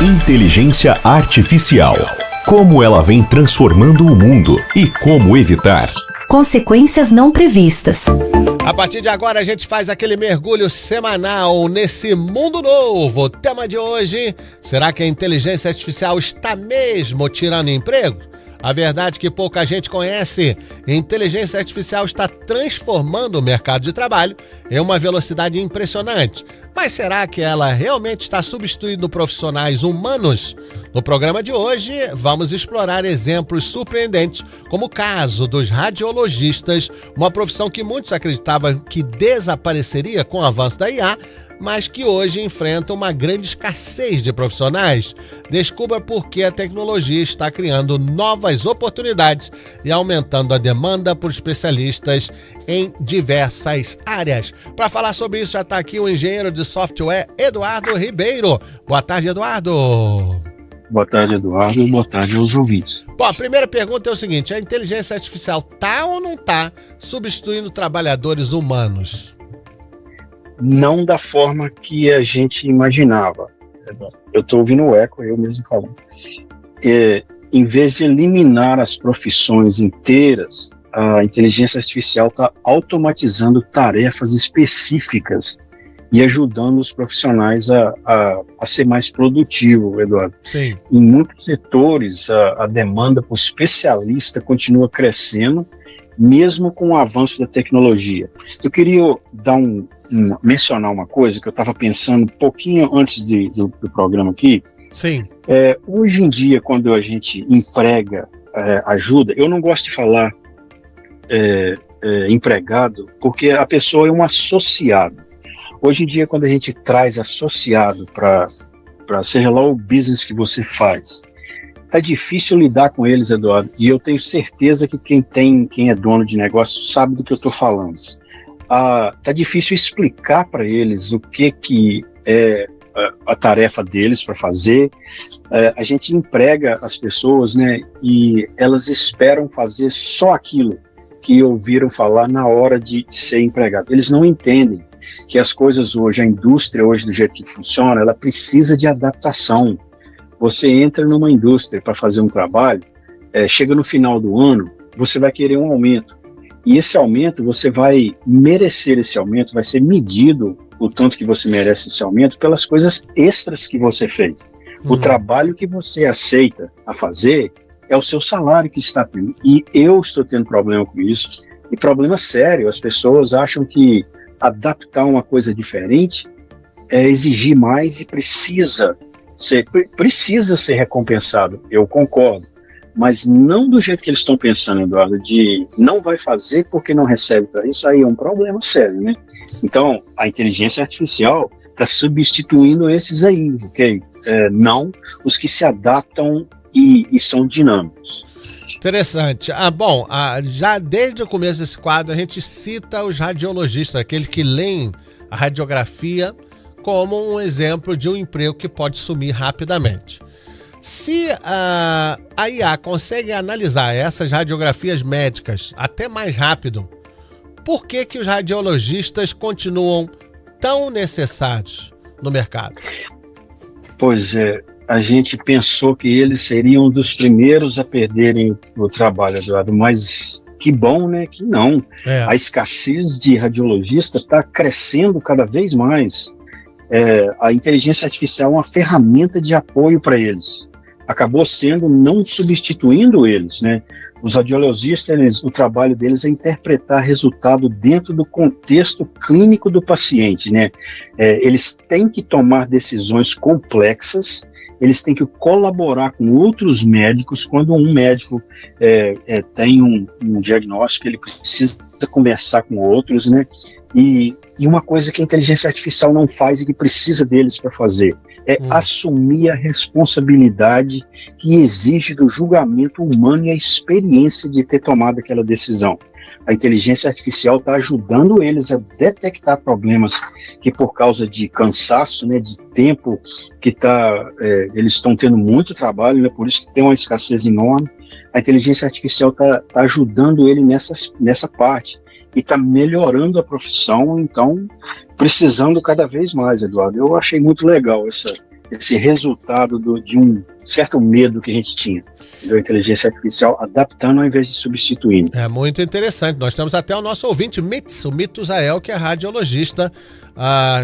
Inteligência Artificial. Como ela vem transformando o mundo e como evitar consequências não previstas. A partir de agora a gente faz aquele mergulho semanal nesse mundo novo. O tema de hoje, será que a inteligência artificial está mesmo tirando emprego? A verdade que pouca gente conhece, a inteligência artificial está transformando o mercado de trabalho em uma velocidade impressionante. Mas será que ela realmente está substituindo profissionais humanos? No programa de hoje, vamos explorar exemplos surpreendentes, como o caso dos radiologistas, uma profissão que muitos acreditavam que desapareceria com o avanço da IA, mas que hoje enfrenta uma grande escassez de profissionais. Descubra por que a tecnologia está criando novas oportunidades e aumentando a demanda por especialistas em diversas áreas. Para falar sobre isso, já está aqui o engenheiro de software Eduardo Ribeiro. Boa tarde, Eduardo. Boa tarde, Eduardo, e boa tarde aos ouvintes. Bom, a primeira pergunta é o seguinte: a inteligência artificial está ou não está substituindo trabalhadores humanos? Não da forma que a gente imaginava. Eu estou ouvindo o eco, eu mesmo falando. Em vez de eliminar as profissões inteiras, a inteligência artificial está automatizando tarefas específicas e ajudando os profissionais a ser mais produtivo, Eduardo. Sim. Em muitos setores, a demanda por especialista continua crescendo, mesmo com o avanço da tecnologia. Eu queria mencionar uma coisa que eu estava pensando um pouquinho antes do programa aqui. Sim. Hoje em dia, quando a gente emprega ajuda, eu não gosto de falar empregado, porque a pessoa é um associado. Hoje em dia, quando a gente traz associado para seja lá o business que você faz, tá difícil lidar com eles, Eduardo, e eu tenho certeza que quem é dono de negócio sabe do que eu estou falando. Tá difícil explicar para eles o que é a tarefa deles para fazer. A gente emprega as pessoas, né, e elas esperam fazer só aquilo que ouviram falar na hora de ser empregado. Eles não entendem que as coisas hoje, a indústria hoje do jeito que funciona, ela precisa de adaptação. Você entra numa indústria para fazer um trabalho, chega no final do ano, você vai querer um aumento. E esse aumento, você vai merecer esse aumento, vai ser medido o tanto que você merece esse aumento pelas coisas extras que você fez. O trabalho que você aceita a fazer é o seu salário que está tendo. E eu estou tendo problema com isso, e problema sério. As pessoas acham que adaptar uma coisa diferente é exigir mais e precisa ser recompensado. Eu concordo. Mas não do jeito que eles estão pensando, Eduardo, de não vai fazer porque não recebe para isso, aí é um problema sério, né? Então, a inteligência artificial está substituindo esses aí, ok? Não os que se adaptam e são dinâmicos. Interessante. Bom, já desde o começo desse quadro a gente cita os radiologistas, aqueles que leem a radiografia como um exemplo de um emprego que pode sumir rapidamente. Se a IA consegue analisar essas radiografias médicas até mais rápido, por que os radiologistas continuam tão necessários no mercado? Pois é, a gente pensou que eles seriam um dos primeiros a perderem o trabalho, Eduardo, mas que bom, né? Que não. A escassez de radiologista está crescendo cada vez mais. A inteligência artificial é uma ferramenta de apoio para eles. Acabou sendo, não substituindo eles, né? Os radiologistas, o trabalho deles é interpretar resultado dentro do contexto clínico do paciente, né? Eles têm que tomar decisões complexas, eles têm que colaborar com outros médicos. Quando um médico tem um diagnóstico, ele precisa conversar com outros, né? E uma coisa que a inteligência artificial não faz e que precisa deles para fazer é assumir a responsabilidade que exige do julgamento humano e a experiência de ter tomado aquela decisão. A inteligência artificial está ajudando eles a detectar problemas que, por causa de cansaço, né, de tempo, eles estão tendo muito trabalho, né, por isso que tem uma escassez enorme. A inteligência artificial está ajudando ele nessa parte e está melhorando a profissão, então precisando cada vez mais, Eduardo. Eu achei muito legal esse resultado de um certo medo que a gente tinha da inteligência artificial, adaptando ao invés de substituindo. É muito interessante. Nós temos até o nosso ouvinte Mits, o Mito Zael, que é radiologista,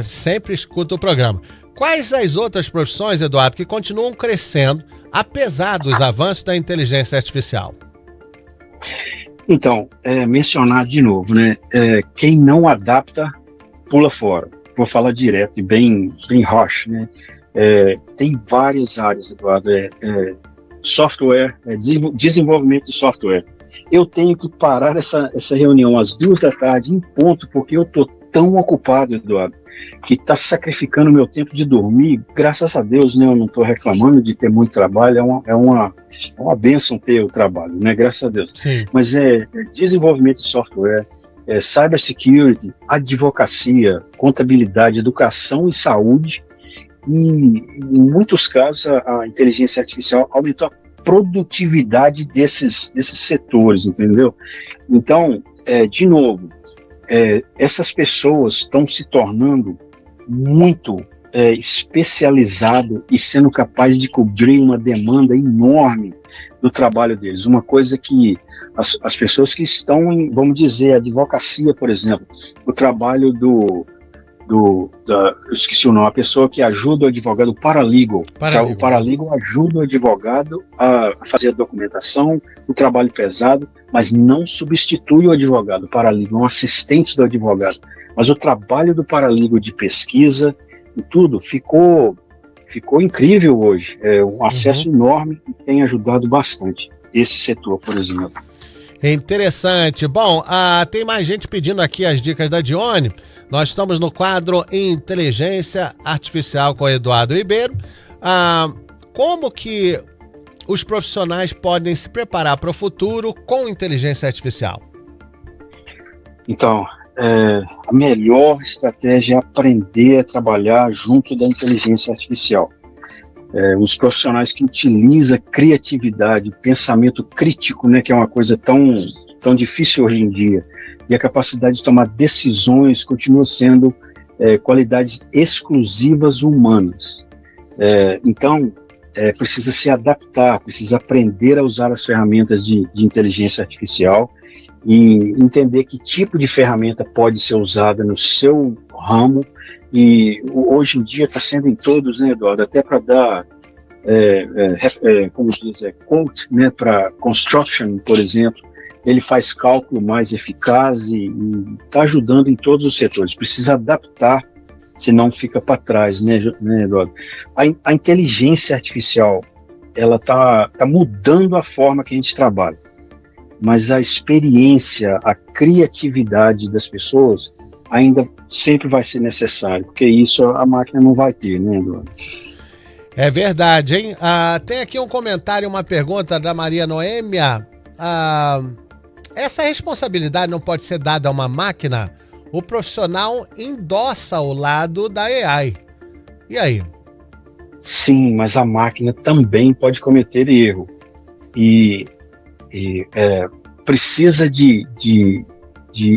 sempre escuta o programa. Quais as outras profissões, Eduardo, que continuam crescendo, apesar dos avanços da inteligência artificial? Então, mencionar de novo, né? Quem não adapta, pula fora. Vou falar direto e bem harsh, né? Tem várias áreas, Eduardo. Software, desenvolvimento de software. Eu tenho que parar essa reunião às 14h em ponto, porque eu estou tão ocupado, Eduardo, que está sacrificando meu tempo de dormir. Graças a Deus, né? Eu não estou reclamando de ter muito trabalho, é uma bênção ter o trabalho, né? Graças a Deus. Sim. Mas desenvolvimento de software, cybersecurity, advocacia, contabilidade, educação e saúde, e em muitos casos a inteligência artificial aumentou a produtividade desses setores, entendeu? Então, de novo, essas pessoas estão se tornando muito especializado e sendo capaz de cobrir uma demanda enorme do trabalho deles. Uma coisa que as pessoas que estão em, vamos dizer, advocacia, por exemplo, o trabalho eu esqueci o nome, a pessoa que ajuda o advogado, o paralegal. O paralegal ajuda o advogado a fazer a documentação, o trabalho pesado, mas não substitui o advogado. O paralegal é um assistente do advogado. Mas o trabalho do paralegal de pesquisa e tudo ficou incrível hoje. É um acesso enorme e tem ajudado bastante esse setor, por exemplo. Interessante. Bom, tem mais gente pedindo aqui as dicas da Dione. Nós estamos no quadro Inteligência Artificial com Eduardo Ribeiro. Como que os profissionais podem se preparar para o futuro com inteligência artificial? Então, a melhor estratégia é aprender a trabalhar junto da inteligência artificial. Os profissionais que utilizam criatividade, pensamento crítico, né, que é uma coisa tão difícil hoje em dia, e a capacidade de tomar decisões continua sendo qualidades exclusivas humanas. Então, precisa se adaptar, precisa aprender a usar as ferramentas de inteligência artificial e entender que tipo de ferramenta pode ser usada no seu ramo. E hoje em dia está sendo em todos, né, Eduardo? Até para dar, como diz, quote, né, para construction, por exemplo, ele faz cálculo mais eficaz e está ajudando em todos os setores. Precisa adaptar, senão fica para trás, né, Eduardo? A inteligência artificial, ela está mudando a forma que a gente trabalha, mas a experiência, a criatividade das pessoas ainda sempre vai ser necessário, porque isso a máquina não vai ter, né, Eduardo? É verdade, hein? Tem aqui um comentário, uma pergunta da Maria Noêmia. Essa responsabilidade não pode ser dada a uma máquina? O profissional endossa o lado da AI. E aí? Sim, mas a máquina também pode cometer erro. E precisa de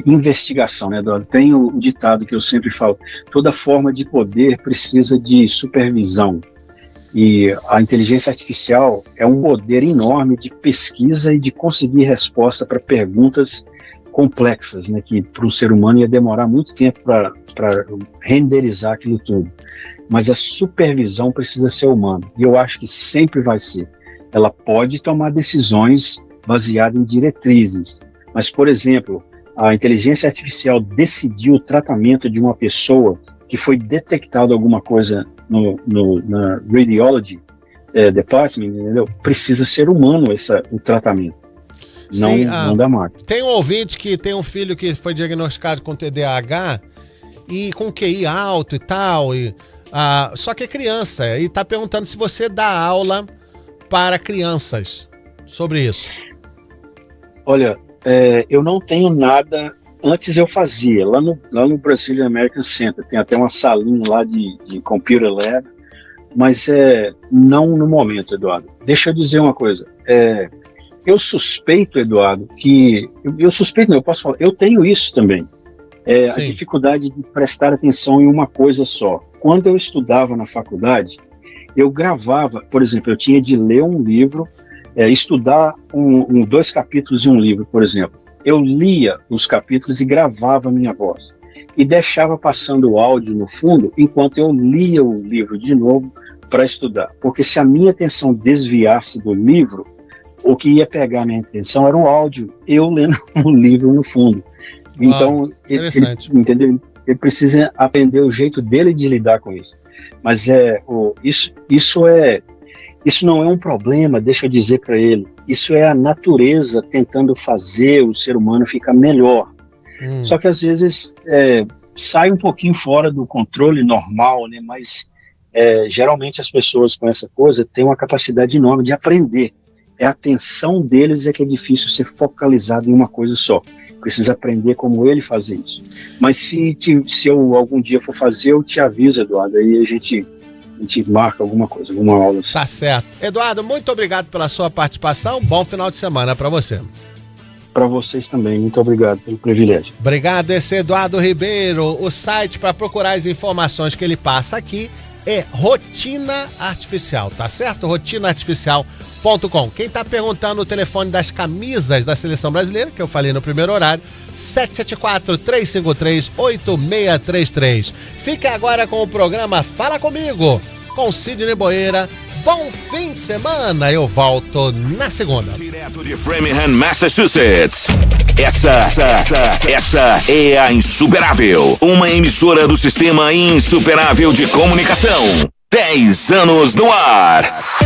investigação, né, Eduardo? Tem o ditado que eu sempre falo: toda forma de poder precisa de supervisão. E a inteligência artificial é um poder enorme de pesquisa e de conseguir resposta para perguntas complexas, né, que para o ser humano ia demorar muito tempo para renderizar aquilo tudo. Mas a supervisão precisa ser humana, e eu acho que sempre vai ser. Ela pode tomar decisões baseadas em diretrizes, mas, por exemplo, a inteligência artificial decidiu o tratamento de uma pessoa que foi detectado alguma coisa na radiology department, entendeu? Precisa ser humano o tratamento, não da máquina. Tem um ouvinte que tem um filho que foi diagnosticado com TDAH e com QI alto e tal, só que é criança, e está perguntando se você dá aula para crianças sobre isso. Olha, eu não tenho nada. Antes eu fazia, lá no Brazilian American Center, tem até uma salinha lá de Computer Lab, mas não no momento, Eduardo. Deixa eu dizer uma coisa, eu suspeito, Eduardo, eu posso falar, eu tenho isso também, a dificuldade de prestar atenção em uma coisa só. Quando eu estudava na faculdade, eu gravava, por exemplo, eu tinha de ler um livro, estudar 2 capítulos de um livro, por exemplo. Eu lia os capítulos e gravava a minha voz. E deixava passando o áudio no fundo, enquanto eu lia o livro de novo para estudar. Porque se a minha atenção desviasse do livro, o que ia pegar a minha atenção era o áudio, eu lendo o livro no fundo. Então, entendeu? Ele precisa aprender o jeito dele de lidar com isso. Mas isso não é um problema, deixa eu dizer para ele. Isso é a natureza tentando fazer o ser humano ficar melhor. Só que às vezes sai um pouquinho fora do controle normal, né? Mas geralmente as pessoas com essa coisa têm uma capacidade enorme de aprender. A atenção deles que é difícil ser focalizado em uma coisa só. Precisa aprender como ele fazer isso. Mas se eu algum dia for fazer, eu te aviso, Eduardo, aí a gente marca alguma coisa, alguma aula. Tá certo. Eduardo, muito obrigado pela sua participação. Bom final de semana para você. Para vocês também, muito obrigado pelo privilégio. Obrigado, esse é Eduardo Ribeiro. O site para procurar as informações que ele passa aqui é Rotina Artificial, tá certo? rotinaartificial.com. Quem tá perguntando o telefone das camisas da Seleção Brasileira, que eu falei no primeiro horário, 774-353-8633. Fique agora com o programa Fala Comigo, com Sidney Boeira. Bom fim de semana, eu volto na segunda. Direto de Framingham, Massachusetts. Essa é a Insuperável, uma emissora do Sistema Insuperável de Comunicação. 10 anos no ar.